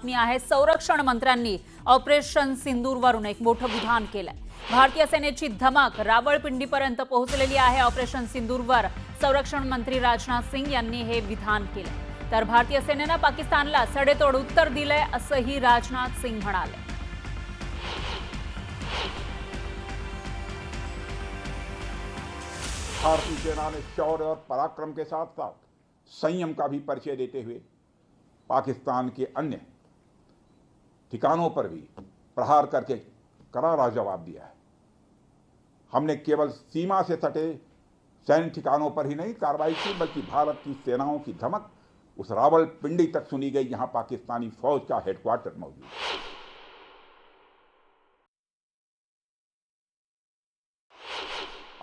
बातमी आहे। संरक्षण मंत्र्यांनी ऑपरेशन सिंदूरवरून एक मोठं विधान केलंय। भारतीय सेनेची धमक रावळपिंडीपर्यंत पोहोचलेली आहे। ऑपरेशन सिंदूरवर संरक्षण मंत्री राजनाथ सिंह यांनी हे विधान केलं। तर भारतीय सेनेनं पाकिस्तानला सडेतोड उत्तर दिलंय असंही राजनाथ सिंह म्हणाले। भारतीय सेना ने शौर्य और पराक्रम के साथ साथ संयम का भी परिचय देते हुए पाकिस्तान के अन्य ठिकानों पर भी प्रहार करके करारा जवाब दिया है। हमने केवल सीमा से सटे सैन्य ठिकानों पर ही नहीं कार्रवाई की, बल्कि भारत की सेनाओं की धमक उस रावलपिंडी तक सुनी गई, जहां पाकिस्तानी फौज का हेडक्वार्टर मौजूद है।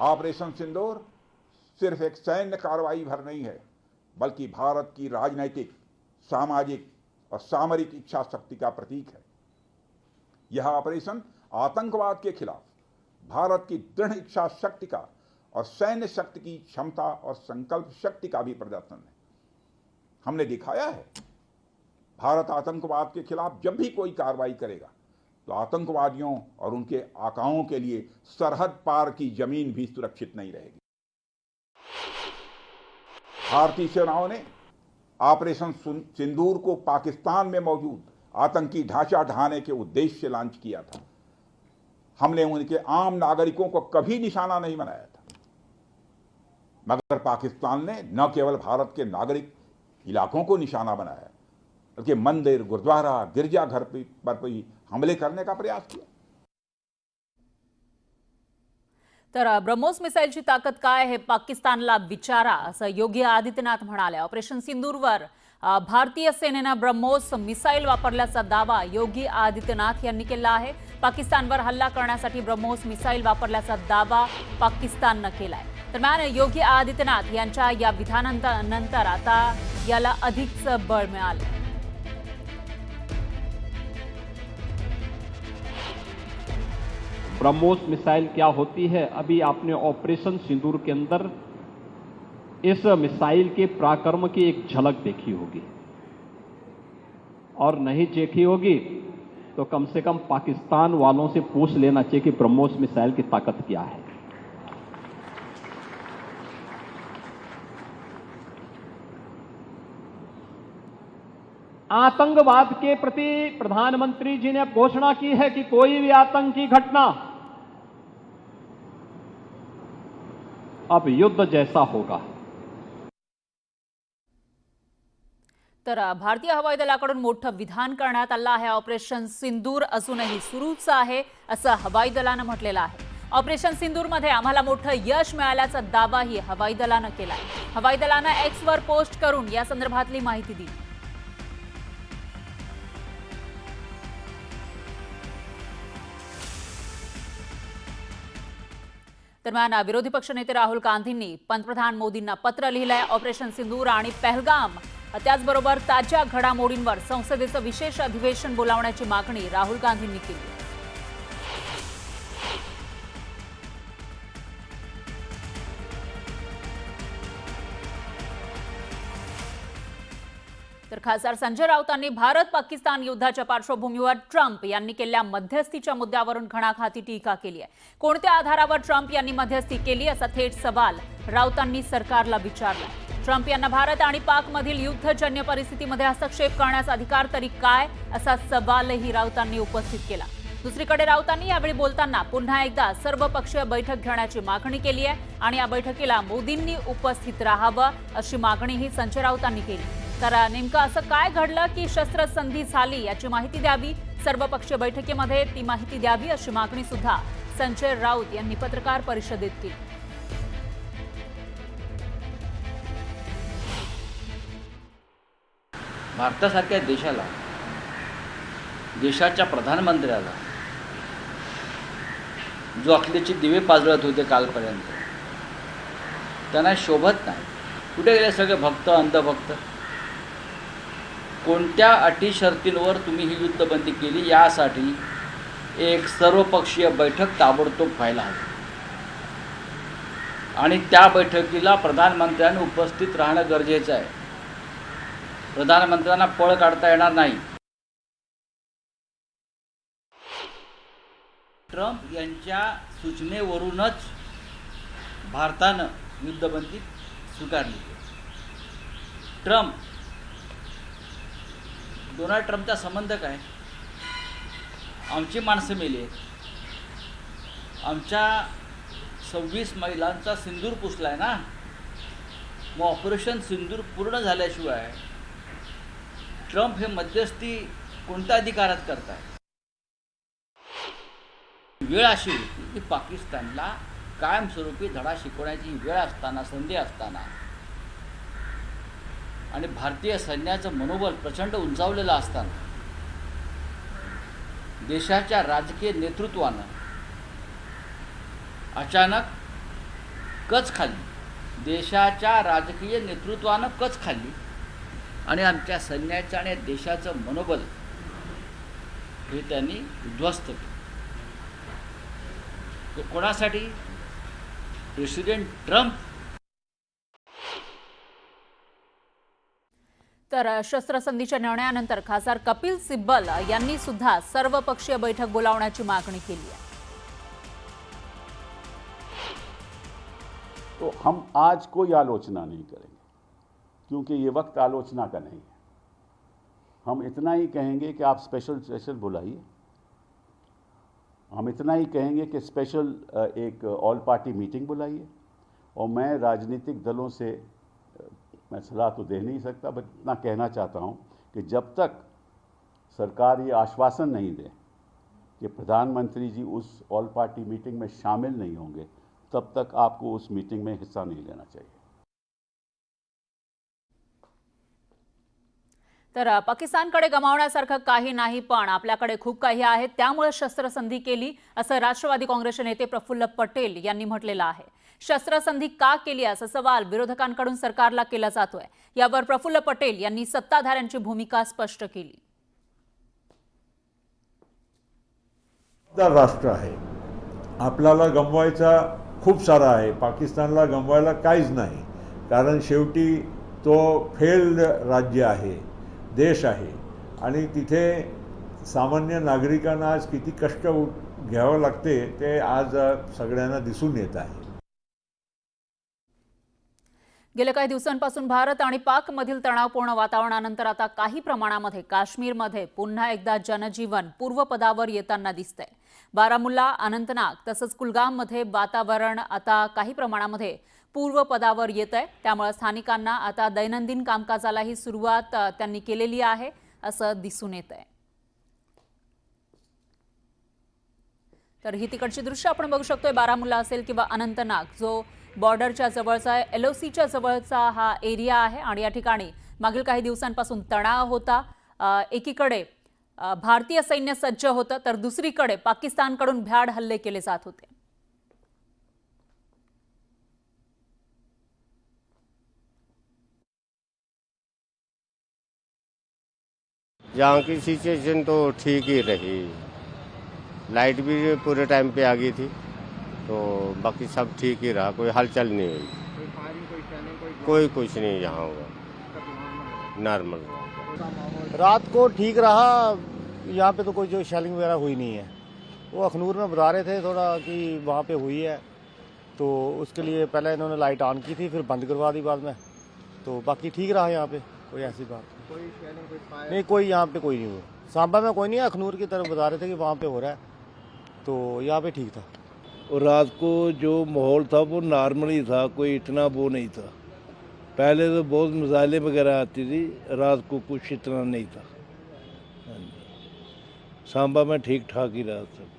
ऑपरेशन सिंदूर सिर्फ एक सैन्य कार्रवाई भर नहीं है, बल्कि भारत की राजनीतिक, सामाजिक और सामरिक इच्छा शक्ति का प्रतीक है। यह ऑपरेशन आतंकवाद के खिलाफ भारत की दृढ़ इच्छा शक्ति का और सैन्य शक्ति की क्षमता और संकल्प शक्ति का भी प्रदर्शन है। हमने दिखाया है, भारत आतंकवाद के खिलाफ जब भी कोई कार्रवाई करेगा तो आतंकवादियों और उनके आकाओं के लिए सरहद पार की जमीन भी सुरक्षित नहीं रहेगी। भारतीय सेनाओं ने ऑपरेशन सिंदूर को पाकिस्तान में मौजूद आतंकी ढांचा ढहाने के उद्देश्य से लॉन्च किया था। हमने उनके आम नागरिकों को कभी निशाना नहीं बनाया था, मगर पाकिस्तान ने न केवल भारत के नागरिक इलाकों को निशाना बनाया, बल्कि मंदिर, गुरुद्वारा, गिरजाघर पर भी हमले करने का प्रयास किया। तर ब्रह्मोस मिसाईलची ताकद काय हे पाकिस्तानला विचारा असं योगी आदित्यनाथ म्हणाले। ऑपरेशन सिंदूरवर भारतीय सेनेनं ब्रह्मोस मिसाईल वापरल्याचा दावा योगी आदित्यनाथ यांनी केला आहे। पाकिस्तानवर हल्ला करण्यासाठी ब्रह्मोस मिसाईल वापरल्याचा दावा पाकिस्ताननं केलाय। दरम्यान योगी आदित्यनाथ यांच्या या विधानानंतर आता याला अधिकच बळ मिळालं। ब्रह्मोस मिसाइल क्या होती है, अभी आपने ऑपरेशन सिंदूर के अंदर इस मिसाइल के पराक्रम की एक झलक देखी होगी, और नहीं देखी होगी तो कम से कम पाकिस्तान वालों से पूछ लेना चाहिए कि ब्रह्मोस मिसाइल की ताकत क्या है। आतंकवाद के प्रति प्रधानमंत्री जी ने घोषणा की है कि कोई भी आतंकी घटना अब युद्ध जैसा होगा। तर भारतीय हवाई दलाकडून मोठं विधान करण्यात आलं आहे। ऑपरेशन सिंदूर अजूनही सुरूच आहे असं हवाई दलानं म्हटलेलं आहे। ऑपरेशन सिंदूरमध्ये आम्हाला मोठं यश मिळाल्याचा दावाही हवाई दलानं केलाय। हवाई दलानं एक्स वर पोस्ट करून या संदर्भातली माहिती दिली। दरम्यान विरोधी पक्षनेते राहुल गांधींनी पंतप्रधान मोदींना पत्र लिहिलंय। ऑपरेशन सिंदूर आणि पहलगाम त्याचबरोबर ताज्या घडामोडींवर संसदेचं विशेष अधिवेशन बोलावण्याची मागणी राहुल गांधींनी केली। तर खासदार संजय राऊतांनी भारत पाकिस्तान युद्धाच्या पार्श्वभूमीवर ट्रम्प यांनी केलेल्या मध्यस्थीच्या मुद्द्यावरून घणाघाती टीका केली आहे। कोणत्या आधारावर ट्रम्प यांनी मध्यस्थी केली असा थेट सवाल राऊतांनी सरकारला विचारला। ट्रम्प यांना भारत आणि पाकमधील युद्धजन्य परिस्थितीमध्ये हस्तक्षेप करण्याचा अधिकार तरी काय असा सवालही राऊतांनी उपस्थित केला। दुसरीकडे राऊतांनी यावेळी बोलताना पुन्हा एकदा सर्वपक्षीय बैठक घेण्याची मागणी केली आहे आणि या बैठकीला मोदींनी उपस्थित राहावं अशी मागणीही संजय राऊतांनी केली। तर नेमकं असं काय घडलं की शस्त्रसंधी झाली याची माहिती द्यावी, सर्वपक्षीय बैठकीमध्ये ती माहिती द्यावी अशी मागणी सुद्धा संजय राऊत यांनी पत्रकार परिषदेत केली। भारतासारख्या देशाला, देशाच्या प्रधानमंत्र्याला जो अखिलेची दिवे पाजळत होते कालपर्यंत, त्यांना शोभत नाही। कुठे गेले सगळे भक्त, अंधभक्त? कोणत्या अटी शर्तींवर तुम्ही ही युद्धबंदी केली यासाठी एक सर्वपक्षीय बैठक ताबडतोब व्हायला हवी आणि त्या बैठकीला प्रधानमंत्र्यांनी उपस्थित राहणं गरजेचं आहे। प्रधानमंत्र्यांना पळ काढता येणार नाही। ट्रम्प यांच्या सूचनेवरूनच भारतानं युद्धबंदी स्वीकारली. डोनाल्ड ट्रम्पचा संबंध काय? आमची माणसं मेली आहेत, आमच्या 26 महिलांचा सिंदूर पुसलाय ना. मग ऑपरेशन सिंदूर पूर्ण झाल्याशिवाय ट्रम्प हे मध्यस्थी कोणत्या अधिकारात करताय? वेळ अशी होती की पाकिस्तानला कायमस्वरूपी धडा शिकवण्याची वेळ असताना, संधी असताना, आणि भारतीय सैन्याचं मनोबल प्रचंड उंचावलेलं असताना देशाच्या राजकीय नेतृत्वानं अचानक कच खाल्ली. देशाच्या राजकीय नेतृत्वानं कच खाल्ली आणि आमच्या सैन्याचं आणि देशाचं मनोबल हे त्यांनी उद्ध्वस्त केलं. कोणासाठी? President Trump. तर शस्त्रसंधीच्या निर्णयानंतर खासदार कपिल सिब्बल यांनी सुद्धा सर्वपक्षीय बैठक बोलावण्याची मागणी केली आहे. तो हम आज कोई आलोचना नहीं करेंगे क्योंकि ये वक्त आलोचना का नहीं है. हम इतना ही कहेंगे कि आप स्पेशल सेशन बुलाइए. हम इतना ही कहेंगे कि स्पेशल एक ऑल पार्टी मीटिंग बुलाइए. और मैं राजनीतिक दलों से मैं सलाह तो दे नहीं सकता, बट इतना कहना चाहता हूं कि जब तक सरकार ये आश्वासन नहीं दे कि प्रधानमंत्री जी उस ऑल पार्टी मीटिंग में शामिल नहीं होंगे, तब तक आपको उस मीटिंग में हिस्सा नहीं लेना चाहिए. तर पाकिस्तानकडे गमावण्यासारखं काही नाही, पण आपल्याकडे खूप काही आहे, त्यामुळे शस्त्रसंधी केली, असं राष्ट्रवादी काँग्रेसचे नेते प्रफुल्ल पटेल यांनी म्हटलेलं आहे. शस्त्रसंधी का केली असा सवाल विरोधकांकडून सरकारला केला जातोय. यावर प्रफुल्ल पटेल यांनी सत्ताधाऱ्यांची भूमिका स्पष्ट केली. राष्ट्र आहे, आपल्याला गमवायचा खूप सारा आहे, पाकिस्तानला गमवायला काहीच नाही. कारण शेवटी तो फेल्ड राज्य आहे, देश आहे, आणि तिथे सामान्य नागरिकांना आज किती कष्ट घ्यावं लागते ते आज सगळ्यांना दिसून येत आहे. गेल्या काही दिवसांपासून भारत आणि पाकमधील तणावपूर्ण वातावरणानंतर आता काही प्रमाणामध्ये काश्मीरमध्ये पुन्हा एकदा जनजीवन पूर्वपदावर येताना दिसतंय. बारामुल्ला, अनंतनाग तसंच कुलगाममध्ये वातावरण आता काही प्रमाणामध्ये पूर्वपदावर येत आहे. त्यामुळे स्थानिकांना आता दैनंदिन कामकाजालाही सुरुवात त्यांनी केलेली आहे असं दिसून येत आहे. तर ही तिकडची दृश्य आपण बघू शकतोय. बारामुल्ला असेल किंवा अनंतनाग, जो बॉर्डरच्या जवळचा LOCच्या जवळचा हा एरिया आहे आणि या ठिकाणी मागील काही दिवसांपासून तणाव होता. एकीकडे भारतीय सैन्य सज्ज होतं, तर दुसरीकडे पाकिस्तानकडून भ्याड हल्ले केले जात होते. यहाँ की सिचुएशन तो ठीक ही रही. लाइट भी पूरे टाइम पे आ गई थी, तो बाकी सब ठीक ही रहा, कोई हलचल नहीं हुई. कोई कुछ नहीं यहाँ हुआ, नॉर्मल रहा. रात को ठीक रहा. यहाँ पे तो कोई जो शेलिंग वगैरह हुई नहीं है. वो अखनूर में बता रहे थे थोड़ा कि वहाँ पे हुई है, तो उसके लिए पहले इन्होंने लाइट ऑन की थी, फिर बंद करवा दी बाद में. तो बाकी ठीक रहा यहाँ पे, कोई ऐसी बात नहीं. कोई यहाँ पे कोई नहीं हुआ. सांबा में कोई नहीं है, अखनूर की तरफ बता रहे थे कि वहाँ पे हो रहा है, तो यहाँ पे ठीक था. और रात को जो माहौल था वो नॉर्मल ही था, कोई इतना वो नहीं था. पहले तो बहुत मिसाइलें वगैरह आती थी, रात को कुछ इतना नहीं था. सांबा में ठीक ठाक ही रहा सब.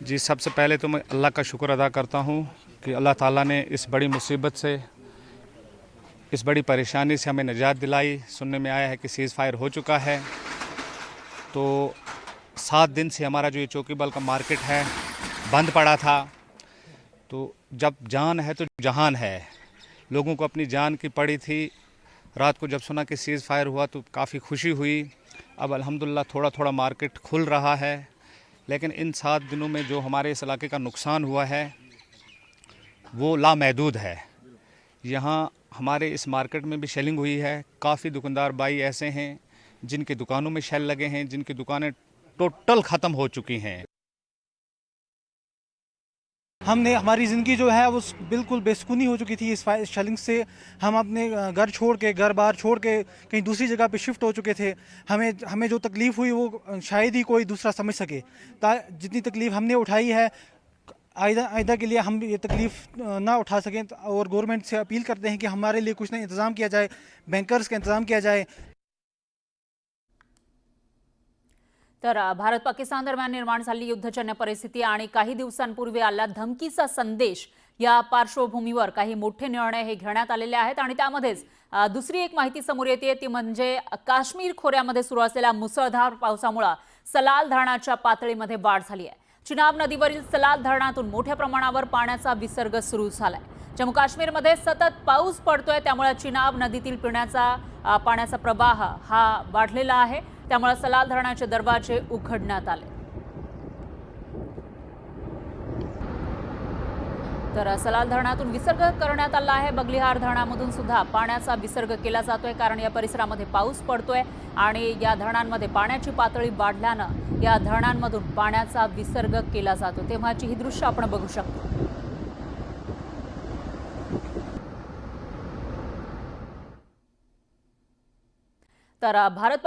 जी, सबसे पहले तो मैं अल्लाह का शुक्र अदा करता हूँ कि अल्लाह ताला ने इस बड़ी मुसीबत से, इस बड़ी परेशानी से हमें निजात दिलाई. सुनने में आया है कि सीज़ फायर हो चुका है. तो 7 दिन से हमारा जो ये चौकी बल का मार्केट है बंद पड़ा था. तो जब जान है तो जहान है, लोगों को अपनी जान की पड़ी थी. रात को जब सुना कि सीज़ फायर हुआ तो काफ़ी खुशी हुई. अब अल्हम्दुलिल्लाह थोड़ा थोड़ा मार्केट खुल रहा है. लेकिन इन 7 दिनों में जो हमारे इस इलाके का नुकसान हुआ है वो लामहदूद है. यहाँ हमारे इस मार्केट में भी शेलिंग हुई है. काफ़ी दुकानदार भाई ऐसे हैं जिनकी दुकानों में शेल लगे हैं, जिनकी दुकानें टोटल ख़त्म हो चुकी हैं। हमने हमारी ज़िंदगी जो है वो बिल्कुल बेसुकूनी हो चुकी थी इस शेलिंग से। हम अपने घर छोड़ के, घर बार छोड़ के कहीं दूसरी जगह पे शिफ्ट हो चुके थे। हमें जो तकलीफ़ हुई वो शायद ही कोई दूसरा समझ सके। जितनी तकलीफ़ हमने उठाई है, आइंदा के लिए हम ये तकलीफ़ ना उठा सकें, और गवर्नमेंट से अपील करते हैं कि हमारे लिए कुछ ना इंतज़ाम किया जाए, बैंकर्स का इंतज़ाम किया जाए। तर भारत पाकिस्तान दरम्यान निर्माण झालेली युद्धजन्य परिस्थिती आणि काही दिवसांपूर्वी आला धमकीचा संदेश या पार्श्वभूमीवर काही मोठे निर्णय हे घेण्यात आलेले आहेत आणि त्यामध्येच दुसरी एक माहिती समोर येते ती म्हणजे काश्मीर खोऱ्यामध्ये सुरू असलेल्या मुसळधार पावसामुळे सलाल धरणाच्या पातळीमध्ये वाढ झाली आहे। चिनाब नदीवरील सलाल धरणातून मोठ्या प्रमाणावर पाण्याचा विसर्ग सुरू झालाय। जम्मू काश्मीरमध्ये सतत पाऊस पडतोय, त्यामुळे चिनाब नदीतील पिण्याचा पाण्याचा प्रवाह हा वाढलेला आहे। त्यामुळे सलाल धरणाचे दरवाजे उघडण्यात आले। तर सलाल धरणातून विसर्ग करण्यात आला आहे। बगलिहार धरणामधून सुद्धा पाण्याचा विसर्ग केला जातोय, कारण या परिसरामध्ये पाऊस पडतोय आणि या धरणांमध्ये पाण्याची पातळी वाढल्यानं या धरणांमधून पाण्याचा विसर्ग केला जातो। तेव्हाची ही दृश्य आपण बघू शकतो। तर भारत